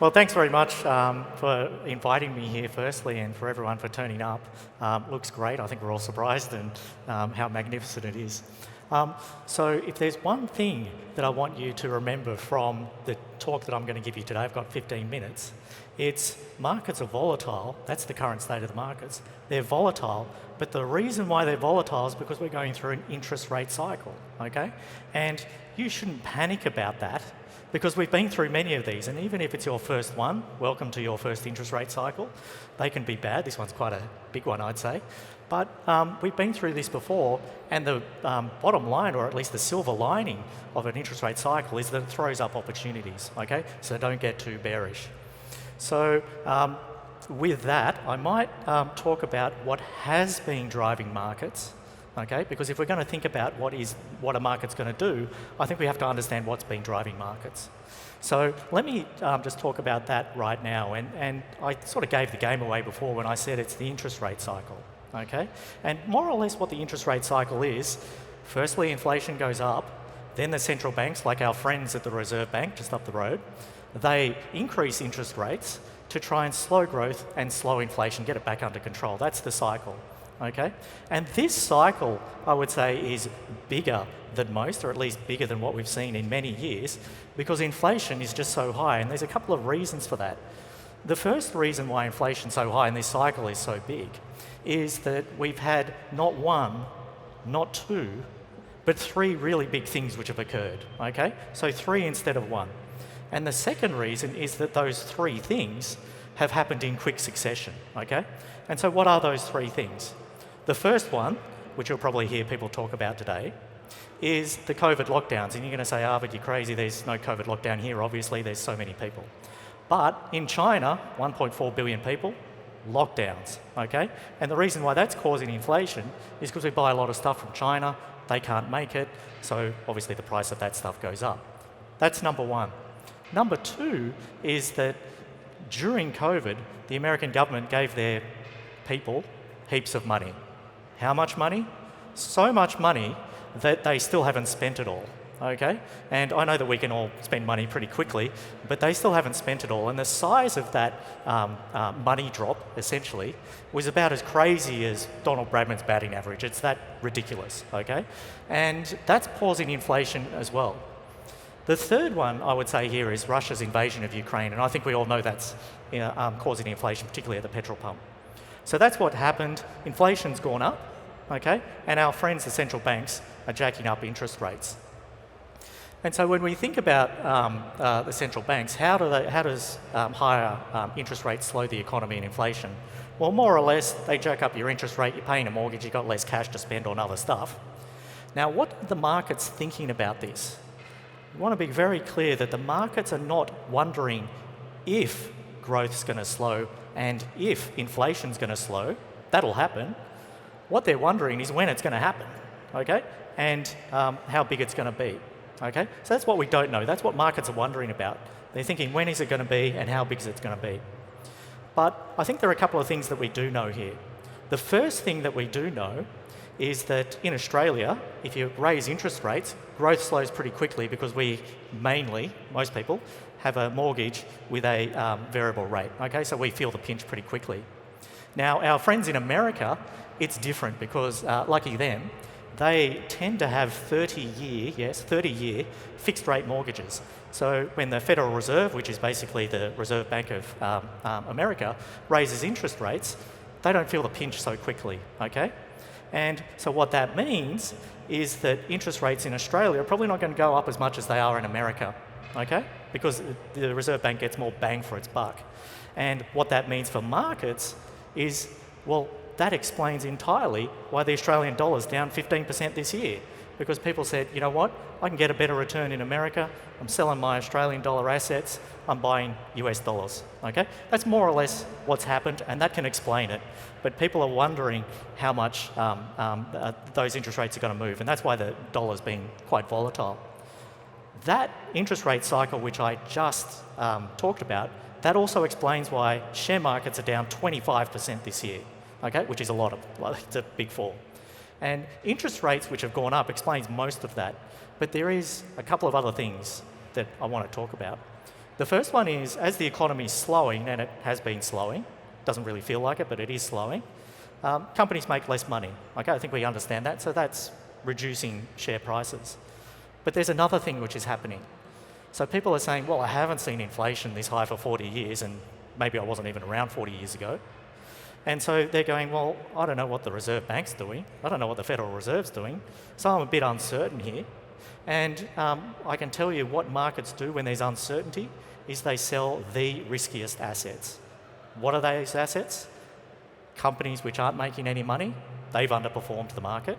Well, thanks very much for inviting me here firstly, and for everyone for turning up. Looks great. I think we're all surprised and how magnificent it is. So if there's one thing that I want you to remember from the talk that I'm going to give you today, I've got 15 minutes, it's markets are volatile. That's the current state of the markets. They're volatile, but the reason why they're volatile is because we're going through an interest rate cycle, okay? And you shouldn't panic about that, because we've been through many of these, and even if it's your first one, welcome to your first interest rate cycle. They can be bad. This one's quite a big one, I'd say. But we've been through this before, and the bottom line, or at least the silver lining of an interest rate cycle, is that it throws up opportunities, okay? So don't get too bearish. So with that, I might talk about what has been driving markets, okay? Because if we're going to think about what a market's going to do, I think we have to understand what's been driving markets. So let me just talk about that right now. And I sort of gave the game away before when I said it's the interest rate cycle, okay? And more or less what the interest rate cycle is, firstly, inflation goes up, then the central banks, like our friends at the Reserve Bank just up the road, they increase interest rates to try and slow growth and slow inflation, get it back under control. That's the cycle. Okay? And this cycle, I would say, is bigger than most, or at least bigger than what we've seen in many years, because inflation is just so high, and there's a couple of reasons for that. The first reason why inflation's so high and this cycle is so big is that we've had not one, not two, but three really big things which have occurred, okay? So three instead of one. And the second reason is that those three things have happened in quick succession, okay? And so what are those three things? The first one, which you'll probably hear people talk about today, is the COVID lockdowns. And you're going to say, Arvid, you're crazy, there's no COVID lockdown here, obviously, there's so many people. But in China, 1.4 billion people, lockdowns, okay? And the reason why that's causing inflation is because we buy a lot of stuff from China, they can't make it, so obviously the price of that stuff goes up. That's number one. Number two is that during COVID, the American government gave their people heaps of money. How much money? So much money that they still haven't spent it all, okay? And I know that we can all spend money pretty quickly, but they still haven't spent it all. And the size of that money drop, essentially, was about as crazy as Donald Bradman's batting average. It's that ridiculous, okay? And that's causing inflation as well. The third one I would say here is Russia's invasion of Ukraine, and I think we all know that's causing inflation, particularly at the petrol pump. So that's what happened. Inflation's gone up, okay? And our friends, the central banks, are jacking up interest rates. And so when we think about the central banks, how does higher interest rates slow the economy and inflation? Well, more or less, they jack up your interest rate, you're paying a mortgage, you've got less cash to spend on other stuff. Now, what are the markets thinking about this? We want to be very clear that the markets are not wondering if growth's going to slow and if inflation's going to slow. That'll happen. What they're wondering is when it's going to happen, okay? And how big it's going to be, okay? So that's what we don't know. That's what markets are wondering about. They're thinking, when is it going to be and how big is it going to be? But I think there are a couple of things that we do know here. The first thing that we do know is that in Australia, if you raise interest rates, growth slows pretty quickly because we mainly, most people, have a mortgage with a variable rate, okay? So we feel the pinch pretty quickly. Now, our friends in America, it's different because, lucky them, they tend to have 30-year fixed rate mortgages. So when the Federal Reserve, which is basically the Reserve Bank of America, raises interest rates, they don't feel the pinch so quickly, okay? And so what that means is that interest rates in Australia are probably not going to go up as much as they are in America, okay? Because the Reserve Bank gets more bang for its buck. And what that means for markets is, well, that explains entirely why the Australian dollar's down 15% this year. Because people said, you know what, I can get a better return in America, I'm selling my Australian dollar assets, I'm buying US dollars, okay? That's more or less what's happened, and that can explain it. But people are wondering how much those interest rates are going to move, and that's why the dollar's been quite volatile. That interest rate cycle, which I just talked about, that also explains why share markets are down 25% this year, okay? Which is a lot. It's a big fall. And interest rates, which have gone up, explains most of that. But there is a couple of other things that I want to talk about. The first one is, as the economy is slowing, and it has been slowing, doesn't really feel like it, but it is slowing, companies make less money. Okay, I think we understand that, so that's reducing share prices. But there's another thing which is happening. So people are saying, well, I haven't seen inflation this high for 40 years, and maybe I wasn't even around 40 years ago. And so they're going, well, I don't know what the Reserve Bank's doing. I don't know what the Federal Reserve's doing. So I'm a bit uncertain here. And I can tell you what markets do when there's uncertainty is they sell the riskiest assets. What are those assets? Companies which aren't making any money, they've underperformed the market.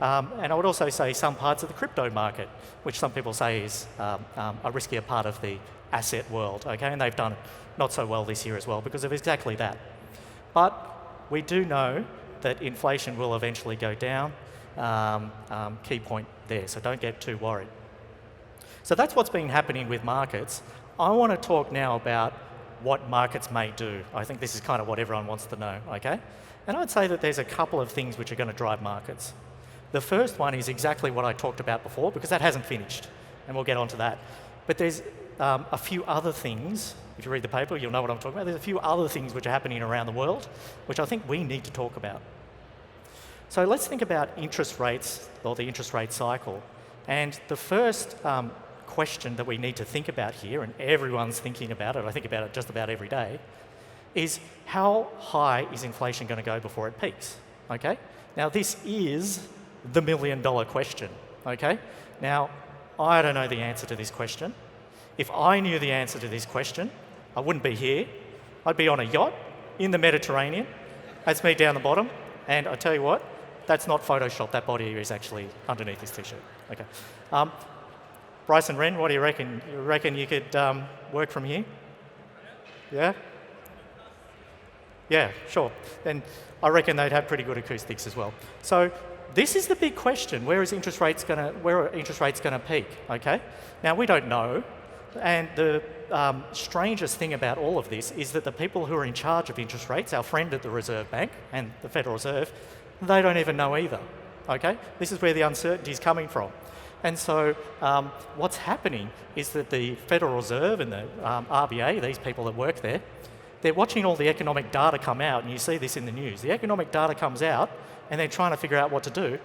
And I would also say some parts of the crypto market, which some people say is a riskier part of the asset world, okay? And they've done not so well this year as well because of exactly that. But we do know that inflation will eventually go down. Key point there, so don't get too worried. So that's what's been happening with markets. I want to talk now about what markets may do. I think this is kind of what everyone wants to know, okay? And I'd say that there's a couple of things which are going to drive markets. The first one is exactly what I talked about before, because that hasn't finished, and we'll get onto that. But there's a few other things. If you read the paper, you'll know what I'm talking about. There's a few other things which are happening around the world, which I think we need to talk about. So let's think about interest rates, or the interest rate cycle. And the first question that we need to think about here, and everyone's thinking about it, I think about it just about every day, is how high is inflation going to go before it peaks? Okay? Now this is the million-dollar question, okay? Now, I don't know the answer to this question. If I knew the answer to this question, I wouldn't be here. I'd be on a yacht in the Mediterranean. That's me down the bottom. And I tell you what, that's not Photoshop. That body is actually underneath this T-shirt. Okay. Bryce and Ren, what do you reckon? You reckon you could work from here? Yeah? Yeah, sure. And I reckon they'd have pretty good acoustics as well. So this is the big question: where are interest rates going to peak? Okay. Now we don't know, and the strangest thing about all of this is that the people who are in charge of interest rates, our friend at the Reserve Bank and the Federal Reserve, they don't even know either. Okay. This is where the uncertainty is coming from. And so what's happening is that the Federal Reserve and the RBA, these people that work there, they're watching all the economic data come out, and you see this in the news. The economic data comes out, and they're trying to figure out what to do.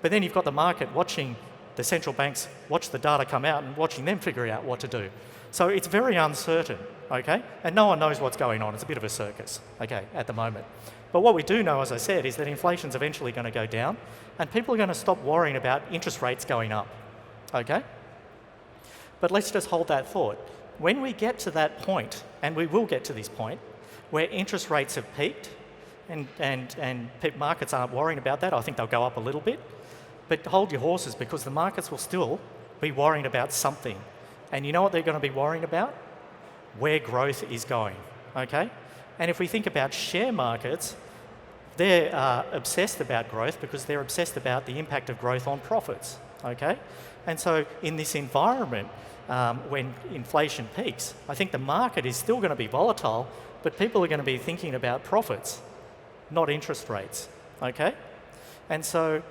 But then you've got the market watching the central banks watch the data come out and watching them figure out what to do. So it's very uncertain, okay? And no one knows what's going on. It's a bit of a circus, okay, at the moment. But what we do know, as I said, is that inflation's eventually going to go down, and people are going to stop worrying about interest rates going up, okay? But let's just hold that thought. When we get to that point, and we will get to this point, where interest rates have peaked, and markets aren't worrying about that, I think they'll go up a little bit, but hold your horses, because the markets will still be worrying about something. And you know what they're going to be worrying about? Where growth is going, okay? And if we think about share markets, they're obsessed about growth because they're obsessed about the impact of growth on profits, okay? And so in this environment, when inflation peaks, I think the market is still going to be volatile, but people are going to be thinking about profits, not interest rates, okay? And so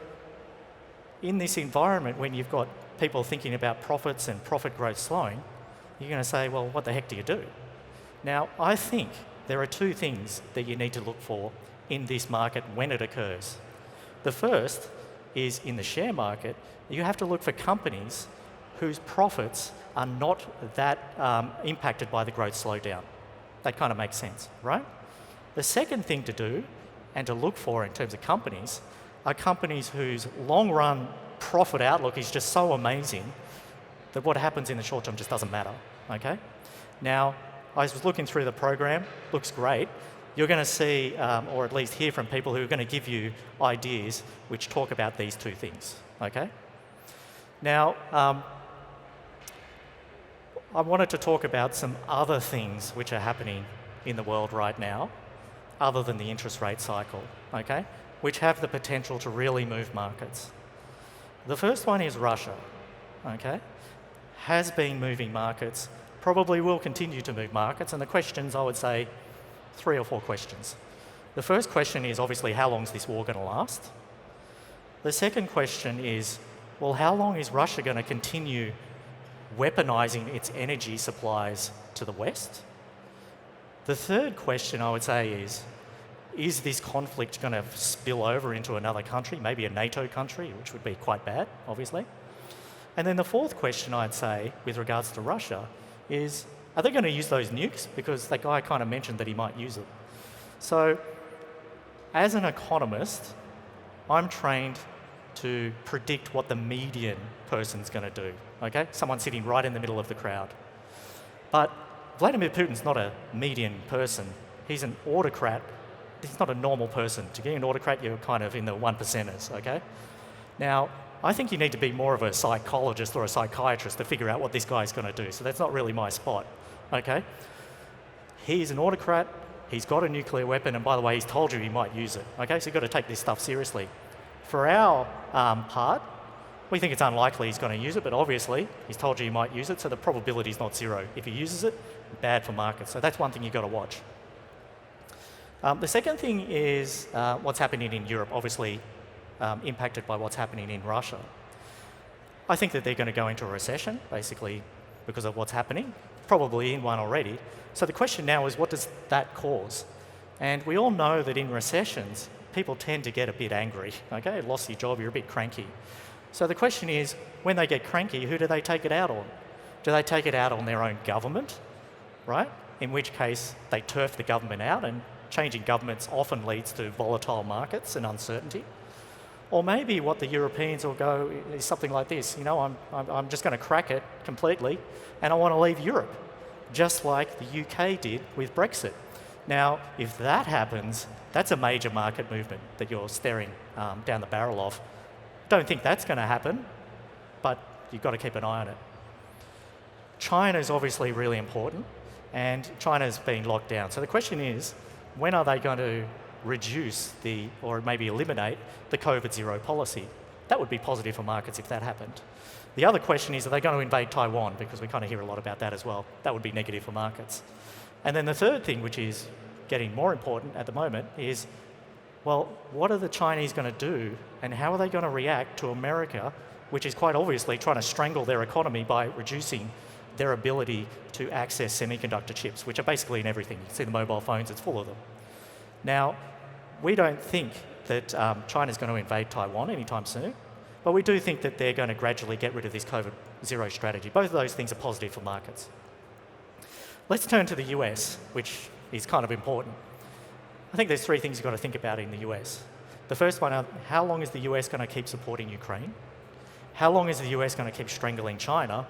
in this environment, when you've got people thinking about profits and profit growth slowing, you're going to say, well, what the heck do you do? Now, I think there are two things that you need to look for in this market when it occurs. The first is in the share market, you have to look for companies whose profits are not that impacted by the growth slowdown. That kind of makes sense, right? The second thing to do and to look for in terms of companies are companies whose long-run profit outlook is just so amazing that what happens in the short term just doesn't matter, okay? Now, I was looking through the program, looks great. You're going to see, or at least hear from people who are going to give you ideas which talk about these two things, okay? Now, I wanted to talk about some other things which are happening in the world right now, other than the interest rate cycle, okay, which have the potential to really move markets. The first one is Russia, okay, has been moving markets, probably will continue to move markets, and the questions, I would say, 3 or 4 questions. The first question is obviously, how long is this war going to last? The second question is, well, how long is Russia going to continue weaponizing its energy supplies to the West. The third question I would say is this conflict going to spill over into another country, maybe a NATO country, which would be quite bad, obviously? And then the fourth question I'd say, with regards to Russia, is are they going to use those nukes? Because that guy kind of mentioned that he might use it. So, as an economist, I'm trained to predict what the median person's going to do, okay? Someone sitting right in the middle of the crowd. But Vladimir Putin's not a median person. He's an autocrat. He's not a normal person. To be an autocrat, you're kind of in the 1%ers, okay? Now, I think you need to be more of a psychologist or a psychiatrist to figure out what this guy's going to do. So that's not really my spot, okay? He's an autocrat. He's got a nuclear weapon, and by the way, he's told you he might use it, okay? So you've got to take this stuff seriously. For our part, we think it's unlikely he's going to use it, but obviously he's told you he might use it, so the probability is not zero. If he uses it, bad for markets. So that's one thing you've got to watch. The second thing is what's happening in Europe, obviously impacted by what's happening in Russia. I think that they're going to go into a recession, basically, because of what's happening, probably in one already. So the question now is, what does that cause? And we all know that in recessions, people tend to get a bit angry, okay? You lost your job, you're a bit cranky. So the question is, when they get cranky, who do they take it out on? Do they take it out on their own government, right? In which case, they turf the government out, and changing governments often leads to volatile markets and uncertainty. Or maybe what the Europeans will go is something like this, you know, I'm just going to crack it completely, and I want to leave Europe, just like the UK did with Brexit. Now, if that happens, that's a major market movement that you're staring down the barrel of. Don't think that's going to happen, but you've got to keep an eye on it. China is obviously really important, and China's being locked down. So the question is, when are they going to reduce or maybe eliminate the COVID zero policy? That would be positive for markets if that happened. The other question is, are they going to invade Taiwan? Because we kind of hear a lot about that as well. That would be negative for markets. And then the third thing, which is getting more important at the moment, is, well, what are the Chinese going to do, and how are they going to react to America, which is quite obviously trying to strangle their economy by reducing their ability to access semiconductor chips, which are basically in everything. You see the mobile phones, it's full of them. Now, we don't think that China's going to invade Taiwan anytime soon, but we do think that they're going to gradually get rid of this COVID zero strategy. Both of those things are positive for markets. Let's turn to the US, which is kind of important. I think there's three things you've got to think about in the US. The first one, how long is the US going to keep supporting Ukraine? How long is the US going to keep strangling China?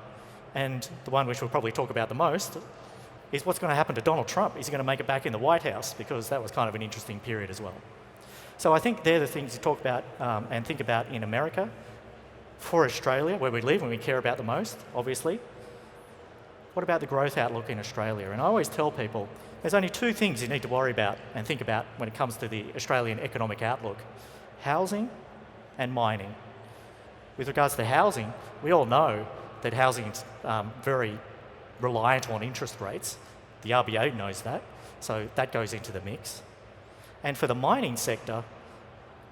And the one which we'll probably talk about the most is what's going to happen to Donald Trump. Is he going to make it back in the White House? Because that was kind of an interesting period as well. So I think they're the things to talk about and think about in America. For Australia, where we live and we care about the most, obviously, what about the growth outlook in Australia? And I always tell people, there's only two things you need to worry about and think about when it comes to the Australian economic outlook: housing and mining. With regards to housing, we all know that housing is very reliant on interest rates. The RBA knows that, so that goes into the mix. And for the mining sector,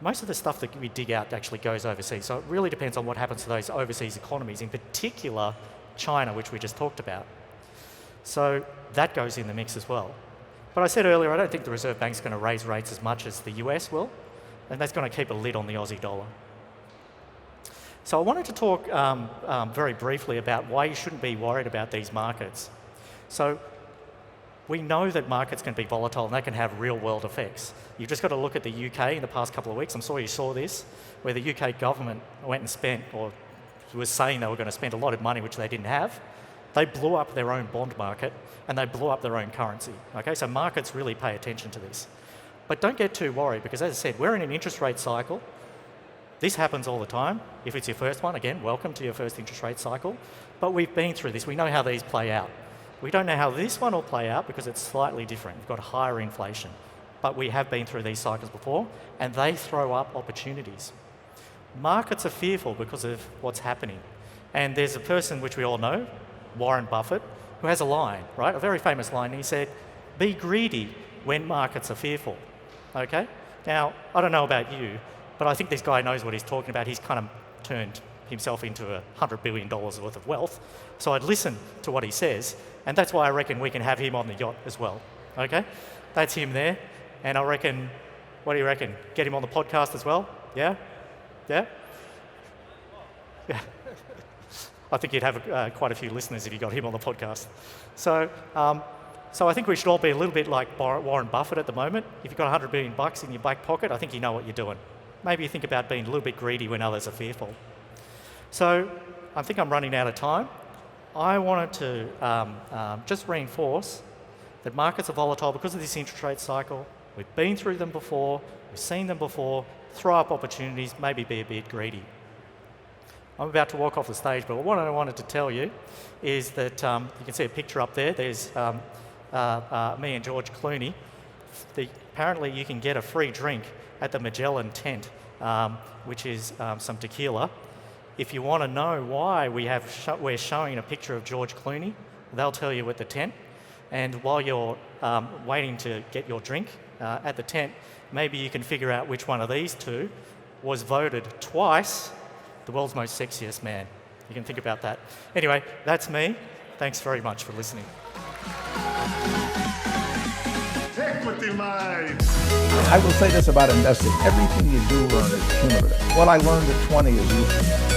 most of the stuff that we dig out actually goes overseas. So it really depends on what happens to those overseas economies, in particular China, which we just talked about. So that goes in the mix as well. But I said earlier, I don't think the Reserve Bank's going to raise rates as much as the US will, and that's going to keep a lid on the Aussie dollar. So I wanted to talk very briefly about why you shouldn't be worried about these markets. So we know that markets can be volatile and they can have real-world effects. You've just got to look at the UK in the past couple of weeks. I'm sure you saw this, where the UK government went and spent, or was saying they were going to spend a lot of money which they didn't have. They blew up their own bond market and they blew up their own currency. Okay, so markets really pay attention to this. But don't get too worried, because as I said, we're in an interest rate cycle. This happens all the time. If it's your first one, again, welcome to your first interest rate cycle. But we've been through this. We know how these play out. We don't know how this one will play out because it's slightly different. We've got higher inflation. But we have been through these cycles before, and they throw up opportunities. Markets are fearful because of what's happening. And there's a person which we all know, Warren Buffett, who has a line, right? A very famous line. He said, "Be greedy when markets are fearful." Okay? Now, I don't know about you, but I think this guy knows what he's talking about. He's kind of turned himself into $100 billion worth of wealth. So I'd listen to what he says, and that's why I reckon we can have him on the yacht as well. Okay? That's him there. And I reckon, what do you reckon? Get him on the podcast as well? Yeah? Yeah? Yeah. I think you'd have quite a few listeners if you got him on the podcast. So I think we should all be a little bit like Warren Buffett at the moment. If you've got $100 billion in your back pocket, I think you know what you're doing. Maybe you think about being a little bit greedy when others are fearful. So I think I'm running out of time. I wanted to just reinforce that markets are volatile because of this interest rate cycle. We've been through them before, we've seen them before, throw up opportunities, maybe be a bit greedy. I'm about to walk off the stage, but what I wanted to tell you is that you can see a picture up there. There's me and George Clooney. Apparently you can get a free drink at the Magellan tent, which is some tequila. If you want to know why we're showing a picture of George Clooney, they'll tell you at the tent. And while you're waiting to get your drink at the tent, maybe you can figure out which one of these two was voted twice the world's most sexiest man. You can think about that. Anyway, that's me. Thanks very much for listening. Equity mind. I will say this about investing. Everything you do learn is cumulative. What I learned at 20 is useful.